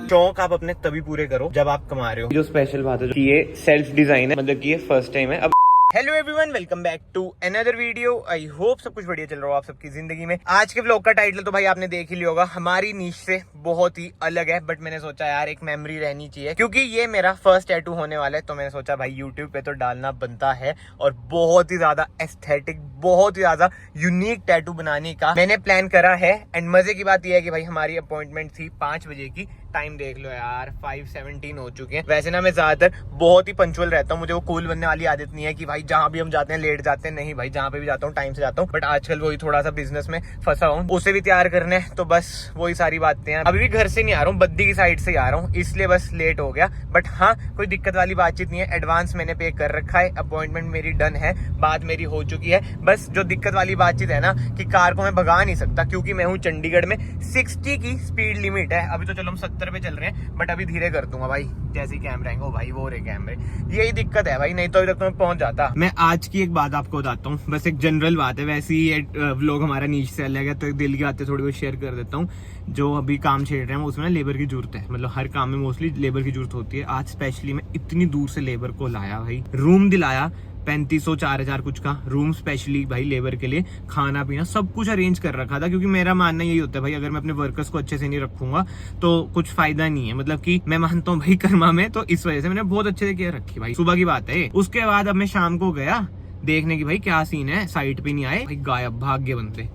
शौक आप अपने तभी पूरे करो जब आप कमा रहे हो। जो स्पेशल बात है कि ये सेल्फ डिजाइन है, मतलब कि ये फर्स्ट टाइम है। अब hello everyone, welcome back to another video. I hope सब कुछ बढ़िया चल रहा हो आप सबकी जिंदगी में। आज के व्लॉग का टाइटल तो भाई आपने देख ही लिया होगा, हमारी नीश से बहुत ही अलग है, बट मैंने सोचा यार एक मेमोरी रहनी चाहिए, क्योंकि ये मेरा फर्स्ट टैटू होने वाला है। तो मैंने सोचा भाई यूट्यूब पे तो डालना बनता है, और बहुत ही ज्यादा एस्थेटिक, बहुत ही ज्यादा यूनिक टैटू बनाने का मैंने प्लान करा है। एंड मजे की बात यह है कि भाई हमारी अपॉइंटमेंट थी 5 बजे की। टाइम देख लो यार, 5:17 हो चुके हैं। वैसे ना मैं ज्यादातर बहुत ही पंचुअल रहता हूँ, मुझे वो कूल बनने वाली आदत नहीं है कि भाई जहां भी हम जाते हैं लेट जाते हैं। नहीं भाई, जहां पे भी जाता हूँ टाइम से जाता हूँ। बट आजकल वही थोड़ा सा बिजनेस में फंसा हूँ, उसे भी तैयार करने, तो बस वही सारी बातें हैं। अभी भी घर से नहीं आ रहा हूँ, बद्दी की साइड से आ रहा हूँ, इसलिए बस लेट हो गया। बट हाँ, कोई दिक्कत वाली बातचीत नहीं है। एडवांस मैंने पे कर रखा है, अपॉइंटमेंट मेरी डन है, बात मेरी हो चुकी है। बस जो दिक्कत वाली बातचीत है ना कि कार को मैं भगा नहीं सकता, क्योंकि मैं हूँ चंडीगढ़ में, 60 की स्पीड लिमिट है। अभी तो चलो हम 70 पे चल रहे हैं, बट अभी धीरे कर दूंगा भाई, जैसे ही कैमरे आएंगे। ओ भाई वो रहे कैमरे, यही दिक्कत है भाई, नहीं तो अभी तक तो मैं पहुंच जाता। मैं आज की एक बात आपको बताता हूँ, बस एक जनरल बात है। वैसे ही व्लॉग हमारा नीचे से अलग है, तो एक दिल की बातें थोड़ी बहुत शेयर कर देता हूँ। जो अभी काम छेड़ रहे हैं उसमें ना लेबर की जरूरत है, मतलब हर काम में मोस्टली लेबर की जरूरत होती है। आज स्पेशली मैं इतनी दूर से लेबर को लाया भाई, रूम दिलाया 3500 4000 कुछ का रूम, स्पेशली भाई लेबर के लिए, खाना पीना सब कुछ अरेंज कर रखा था। क्योंकि मेरा मानना यही होता है भाई, अगर मैं अपने वर्कर्स को अच्छे से नहीं रखूंगा तो कुछ फायदा नहीं है। मतलब कि मैं मानता हूँ भाई कर्मा में, तो इस वजह से मैंने बहुत अच्छे से केयर रखी भाई। सुबह की बात है। उसके बाद अब मैं शाम को गया देखने की भाई क्या सीन है, साइट पे नहीं आए भाई, गायब, भाग्य बनते।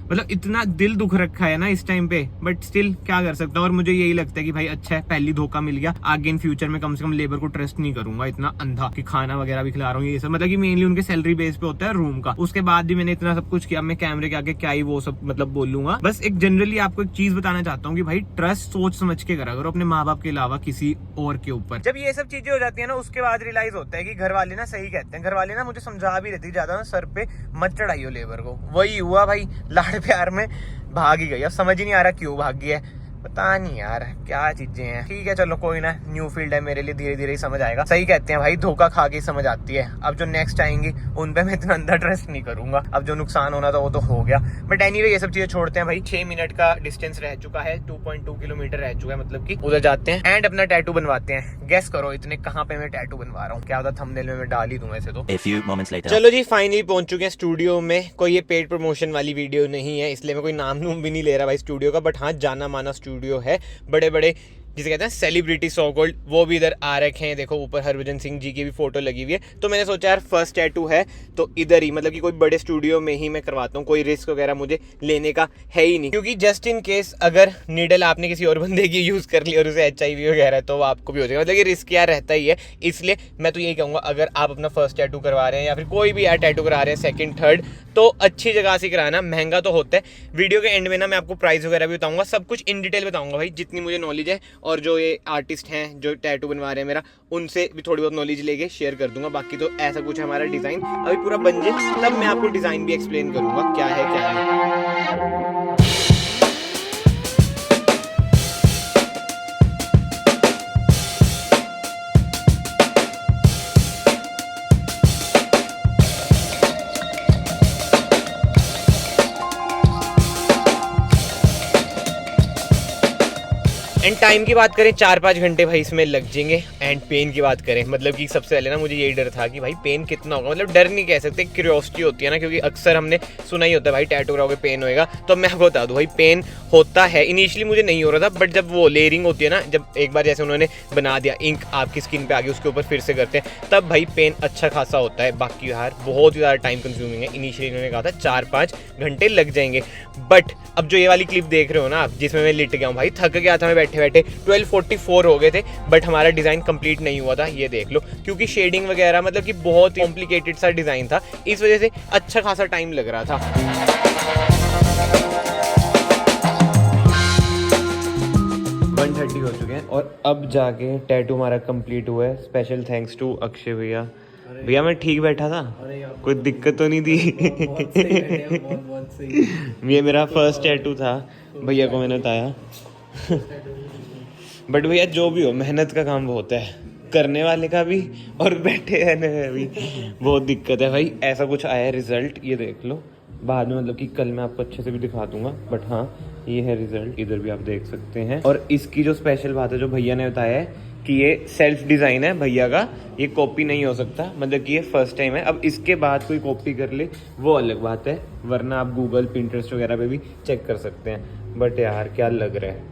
मतलब इतना दिल दुख रखा है ना इस टाइम पे, बट स्टिल क्या कर सकता हूँ। और मुझे यही लगता है कि भाई अच्छा है, पहली धोखा मिल गया। आगे इन फ्यूचर में कम से कम लेबर को ट्रस्ट नहीं करूंगा इतना अंधा कि खाना वगैरह भी खिला रहा हूँ ये सब। मतलब कि मेनली उनके सैलरी बेस पे होता है रूम का। उसके बाद भी मैंने इतना सब कुछ किया, मैं कैमरे के आगे क्या ही वो सब मतलब बोलूंगा। बस एक जनरली आपको एक चीज बताना चाहता हूँ कि भाई ट्रस्ट सोच समझ के करा करो अपने माँ बाप के अलावा किसी और के ऊपर। जब ये सब चीजें हो जाती है ना, उसके बाद रियलाइज होता है कि घर वाले ना सही कहते हैं। घर वाले ना मुझे समझा भी रहती, ज्यादा ना सर पे मत चढ़ाइयो लेबर को। वही हुआ भाई, लाड़ प्यार में भाग ही गई। अब समझ ही नहीं आ रहा क्यों भाग गई है, पता नहीं यार क्या चीजें हैं। ठीक है चलो कोई ना, न्यू फील्ड है मेरे लिए, धीरे धीरे ही समझ आएगा। सही कहते हैं भाई, धोखा खा के समझ आती है। अब जो नेक्स्ट आएंगी उन पे मैं इतना अंदर ट्रस्ट नहीं करूंगा। अब जो नुकसान होना था वो तो हो गया। बट एनीवे ये सब चीजें छोड़ते हैं भाई। 6 मिनट का डिस्टेंस रह चुका है, 2.2 किलोमीटर रह चुका है, मतलब कि उधर जाते हैं एंड अपना टैटू बनवाते हैं। गेस करो इतने कहाँ पे मैं टैटू बनवा रहा हूँ, क्या होता थंबनेल में मैं डाल ही दूं ऐसे तो। A few moments later. चलो जी, फाइनली पहुंच चुके हैं स्टूडियो में। कोई ये पेड प्रमोशन वाली वीडियो नहीं है, इसलिए मैं कोई नाम भी नहीं ले रहा भाई स्टूडियो का। बट हाँ, जाना माना स्टूडियो है, बड़े बड़े जिसे कहते हैं सेलिब्रिटी सो कॉल्ड, वो भी इधर आ रखे हैं। देखो ऊपर हरभजन सिंह जी की भी फोटो लगी हुई है। तो मैंने सोचा यार फर्स्ट टैटू है तो इधर ही, मतलब कि कोई बड़े स्टूडियो में ही मैं करवाता हूँ। कोई रिस्क वगैरह मुझे लेने का है ही नहीं, क्योंकि जस्ट इन केस अगर नीडल आपने किसी और बंदे की यूज कर ली और उसे HIV वगैरह, तो आपको भी हो जाएगा। मतलब कि रिस्क यार रहता ही है। इसलिए मैं तो यही कहूँगा, अगर आप अपना फर्स्ट टैटू करवा रहे हैं या फिर कोई भी यार टैटू करा रहे हैं, सेकंड थर्ड, तो अच्छी जगह से कराना। महंगा तो होता है। वीडियो के एंड में ना मैं आपको प्राइस वगैरह भी बताऊंगा, सब कुछ इन डिटेल बताऊंगा भाई, जितनी मुझे नॉलेज है। और जो ये आर्टिस्ट हैं जो टैटू बनवा रहे हैं मेरा, उनसे भी थोड़ी बहुत नॉलेज लेके शेयर कर दूंगा। बाकी तो ऐसा कुछ है हमारा डिजाइन, अभी पूरा बन जाए तब मैं आपको डिजाइन भी एक्सप्लेन करूंगा क्या है क्या नहीं। एंड टाइम की बात करें, 4-5 घंटे भाई इसमें लग जाएंगे। एंड पेन की बात करें, मतलब कि सबसे पहले ना मुझे यही डर था कि भाई पेन कितना होगा। मतलब डर नहीं कह सकते, क्यूरियोसिटी होती है ना, क्योंकि अक्सर हमने सुना ही होता है भाई टैटू कराओगे पेन होएगा। तो मैं आपको बता दूं भाई, पेन होता है। इनिशियली मुझे नहीं हो रहा था, बट जब वो लेयरिंग होती है ना, जब एक बार जैसे उन्होंने बना दिया, इंक आपकी स्किन पे आ गई, उसके ऊपर फिर से करते हैं, तब भाई पेन अच्छा खासा होता है। बाकी यार बहुत ही ज़्यादा टाइम कंज्यूमिंग है। इनिशियली इन्होंने कहा था 4-5 घंटे लग जाएंगे। बट अब जो ये वाली क्लिप देख रहे हो ना आप, जिसमें मैं लिट गया हूँ भाई, थक गया था मैं बैठे बैठे, 12:44 हो गए थे। बट हमारा डिज़ाइन कंप्लीट नहीं हुआ था, ये देख लो, क्योंकि शेडिंग वगैरह मतलब कि बहुत ही कॉम्प्लिकेटेड सा डिज़ाइन था, इस वजह से अच्छा खासा टाइम लग रहा था। 1:30 हो चुके हैं और अब जाके टैटू हमारा कंप्लीट हुआ है। स्पेशल थैंक्स टू अक्षय भैया। भैया मैं ठीक बैठा था, कोई दिक्कत तो नहीं थी? बहुत सही। ये मेरा फर्स्ट टैटू था, भैया को मैंने बताया। बट भैया जो भी हो, मेहनत का काम बहुत है, करने वाले का भी और बैठे रहने में भी बहुत दिक्कत है भाई। ऐसा कुछ आया है रिजल्ट, ये देख लो। बाद में मतलब कि कल मैं आपको अच्छे से भी दिखा दूंगा। बट हाँ, ये है रिजल्ट, इधर भी आप देख सकते हैं। और इसकी जो स्पेशल बात है जो भैया ने बताया है कि ये सेल्फ डिजाइन है भैया का, ये कॉपी नहीं हो सकता, मतलब कि ये फर्स्ट टाइम है। अब इसके बाद कोई कॉपी कर ले वो अलग बात है, वरना आप गूगल पिंटरेस्ट वगैरह पे भी चेक कर सकते हैं। बट यार क्या लग रहा है,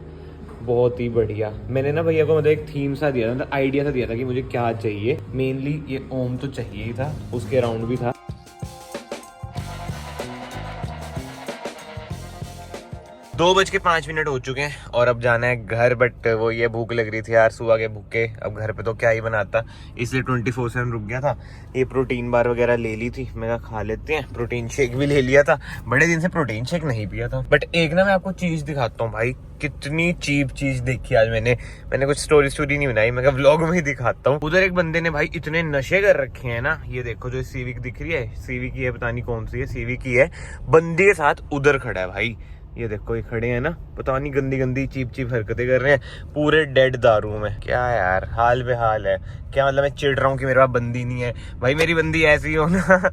बहुत ही बढ़िया। मैंने ना भैया को मतलब एक थीम सा दिया था, मतलब आइडिया सा दिया था कि मुझे क्या चाहिए। मेनली ये ओम तो चाहिए ही था, उसके अराउंड भी था। 2:05 हो चुके हैं और अब जाना है घर। बट वो ये भूख लग रही थी यार सुबह के भूखे, अब घर पे तो क्या ही बनाता, इसलिए 24/7 रुक गया था। ये प्रोटीन बार वगैरह ले ली थी, मैं कहा खा लेते हैं। प्रोटीन शेक भी ले लिया था, बड़े दिन से प्रोटीन शेक नहीं पिया था। बट एक ना मैं आपको चीज दिखाता हूँ भाई, कितनी चीप चीज देखी आज मैंने कुछ स्टोरी नहीं बनाई, मैं व्लॉग में ही दिखाता हूँ। उधर एक बंदे ने भाई इतने नशे कर रखे हैं ना, ये देखो जो सीविक दिख रही है, सीविक की है, पता नहीं कौन सी है, सीविक की है। बंदी के साथ उधर खड़ा है भाई, ये देखो ये खड़े हैं ना, पता नहीं गंदी गंदी चीप हरकतें कर रहे हैं, पूरे डेड दारू में। क्या यार हाल बेहाल है, क्या मतलब मैं चिढ़ रहा हूँ कि मेरे पास बंदी नहीं है। भाई मेरी बंदी ऐसी हो ना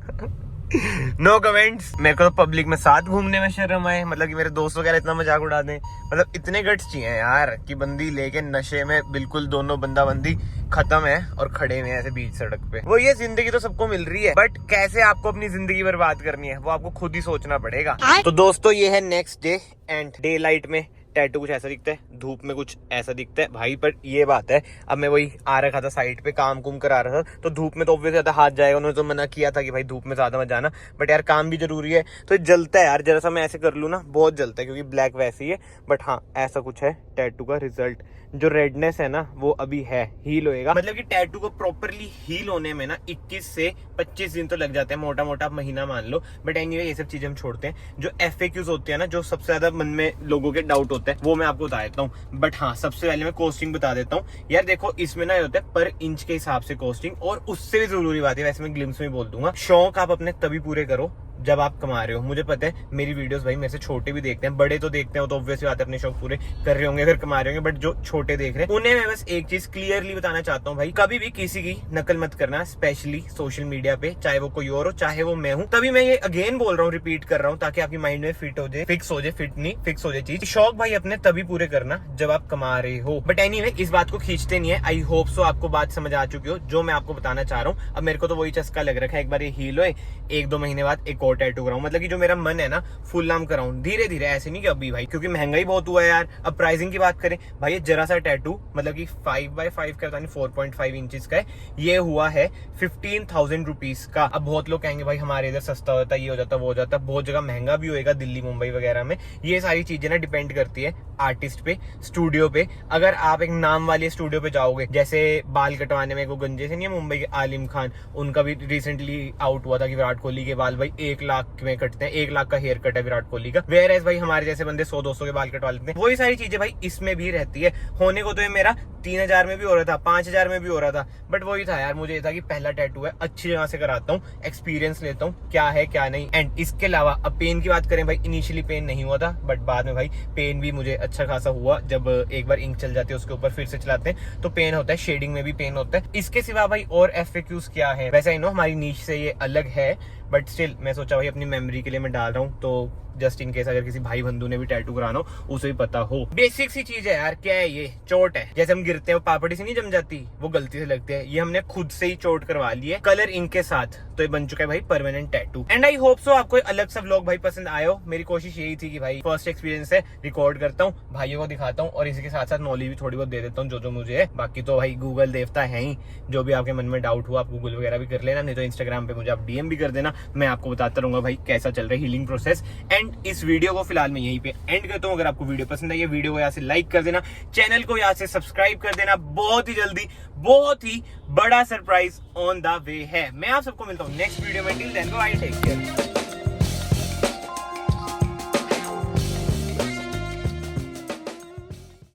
नो कमेंट्स। मेरे को तो पब्लिक में साथ घूमने में शर्म आए, मतलब कि मेरे दोस्त वगैरह इतना मजाक उड़ा दें। मतलब इतने गट्स चाहिए यार कि बंदी लेके नशे में बिल्कुल दोनों बंदा बंदी खत्म है और खड़े हुए हैं ऐसे बीच सड़क पे। वो ये जिंदगी तो सबको मिल रही है, बट कैसे आपको अपनी जिंदगी बर्बाद करनी है वो आपको खुद ही सोचना पड़ेगा। तो दोस्तों ये है next day and day light में टैटू कुछ ऐसा दिखता है, धूप में कुछ ऐसा दिखता है भाई। पर ये बात है, अब मैं वही आ रखा था साइड पे, काम कुम करा रहा था, तो धूप में तो ऑब्वियसली ज्यादा हाथ जाएगा। उन्होंने तो मना किया था कि भाई धूप में ज्यादा मत जाना, बट यार काम भी जरूरी है। तो जलता है यार, जरा सा मैं ऐसे कर लूँ ना बहुत जलता है, क्योंकि ब्लैक वैसे ही है। बट हाँ ऐसा कुछ है टैटू का रिजल्ट। जो रेडनेस है ना वो अभी है, हील होएगा। मतलब कि टैटू को प्रॉपरली हील होने में ना 21 से 25 दिन तो लग जाते हैं, मोटा मोटा महीना मान लो। बट एनीवे ये सब चीजें हम छोड़ते हैं। जो FAQs होते हैं ना, जो सबसे ज्यादा मन में लोगों के डाउट होते हैं, वो मैं आपको बता देता हूँ। बट हाँ सबसे पहले मैं कॉस्टिंग बता देता हूँ यार। देखो इसमें ना होता है पर इंच के हिसाब से कॉस्टिंग, और उससे भी जरूरी बात है, वैसे मैं ग्लिम्स में बोल दूंगा, शौक आप अपने तभी पूरे करो जब आप कमा रहे हो। मुझे पता है मेरी वीडियोस भाई मेरे से छोटे भी देखते हैं, बड़े तो देखते हैं, तो ऑब्वियसली बात है अपने शौक पूरे कर रहे होंगे अगर कमा रहे होंगे। बट जो छोटे देख रहे हैं उन्हें मैं बस एक चीज क्लियरली बताना चाहता हूँ भाई, कभी भी किसी की नकल मत करना, स्पेशली सोशल मीडिया पे, चाहे वो कोई और हो चाहे वो मैं हूँ। तभी मैं ये अगेन बोल रहा हूँ, रिपीट कर रहा हूँ, ताकि आपकी माइंड में फिट हो जाए, फिक्स हो जाए, फिट नहीं फिक्स हो जाए चीज। शौक भाई अपने तभी पूरे करना जब आप कमा रहे हो। बट एनीवे इस बात को खींचते नहीं है। आई होप सो आपको बात समझ आ चुकी हो जो मैं आपको बताना चाह रहा हूँ। अब मेरे को तो वही चस्का लग रखा है, एक बार ये हील होए, 1-2 महीने बाद एक और टैटू कराऊं। मतलब कि जो मेरा मन है ना फुल नाम कराऊं धीरे धीरे, ऐसे नहीं कि अभी भाई, क्योंकि महंगाई बहुत हुआ है यार। अब प्राइसिंग की बात करें भाई, ये जरा सा टैटू मतलब कि 5x5 का, 4.5 इंचेस का है, ये हुआ है 15,000 रुपीज का। अब बहुत लोग कहेंगे भाई हमारे इधर सस्ता होता है, ये हो जाता वो हो जाता, बहुत जगह महंगा भी होएगा, दिल्ली मुंबई वगैरह में। ये सारी चीजें ना डिपेंड करती है आर्टिस्ट पे, स्टूडियो पे। अगर आप एक नाम वाले स्टूडियो पे जाओगे, जैसे बाल कटवाने में वो गंजे से नहीं है मुंबई के आलिम खान, उनका भी रिसेंटली आउट हुआ था कि विराट कोहली के बाल भाई 1 लाख में कटते हैं, 1 लाख का हेयर कट है विराट कोहली का। वेयर एज भाई हमारे जैसे बंदे 100-200 के बाल कटवा लेते हैं। वही सारी चीजें भाई इसमें भी रहती है। होने को तो ये मेरा 3,000 में भी हो रहा था, 5,000 में भी हो रहा था, बट वही था यार, मुझे ये था कि पहला टैटू है, अच्छी जगह से कराता हूँ, एक्सपीरियंस लेता हूँ क्या है क्या नहीं। एंड इसके अलावा अब पेन की बात करें भाई, इनिशियली पेन नहीं हुआ था, बट बाद में भाई पेन भी मुझे अच्छा खासा हुआ। जब एक बार इंक चल जाती है उसके ऊपर फिर से चलाते हैं तो पेन होता है, शेडिंग में भी पेन होता है। इसके सिवा भाई और FAQs क्या है, वैसे ही नो हमारी नीश से ये अलग है, बट स्टिल मैं सोचा भाई अपनी मेमोरी के लिए मैं डाल रहा हूँ, तो जस्ट इन केस अगर किसी भाई बंधु ने भी टैटू कराना हो उसे भी पता हो। बेसिक सी चीज है यार, क्या है ये, चोट है। जैसे हम गिरते हैं वो पापड़ी से नहीं जम जाती, वो गलती से लगती है, ये हमने खुद से ही चोट करवा ली है कलर इंक के साथ, तो ये बन चुका है भाई permanent tattoo. And I hope so आपको अलग सा व्लॉग भाई पसंद आयो। मेरी कोशिश यही थी कि भाई फर्स्ट एक्सपीरियंस है, रिकॉर्ड करता हूँ, भाइयों को दिखाता हूँ, और इसी के साथ साथ नॉलेज भी थोड़ी बहुत दे देता हूँ जो जो मुझे है। बाकी तो भाई गूगल देवता है ही, जो भी आपके मन में डाउट हुआ आप गूगल वगैरह भी कर लेना, नहीं तो इंस्टाग्राम पे मुझे आप DM भी कर देना, मैं आपको बताता रहूंगा भाई कैसा चल रहा है हीलिंग प्रोसेस। एंड इस वीडियो को फिलहाल मैं यहीं पे एंड करता हूँ। अगर आपको वीडियो पसंद आई है, वीडियो को यहाँ से लाइक कर देना, चैनल को यहाँ से सब्सक्राइब कर देना। बहुत ही जल्दी बहुत ही बड़ा सरप्राइज ऑन द वे है। मैं आप सबको मिलता हूँ नेक्स्ट वीडियो में। Till then bye, take care.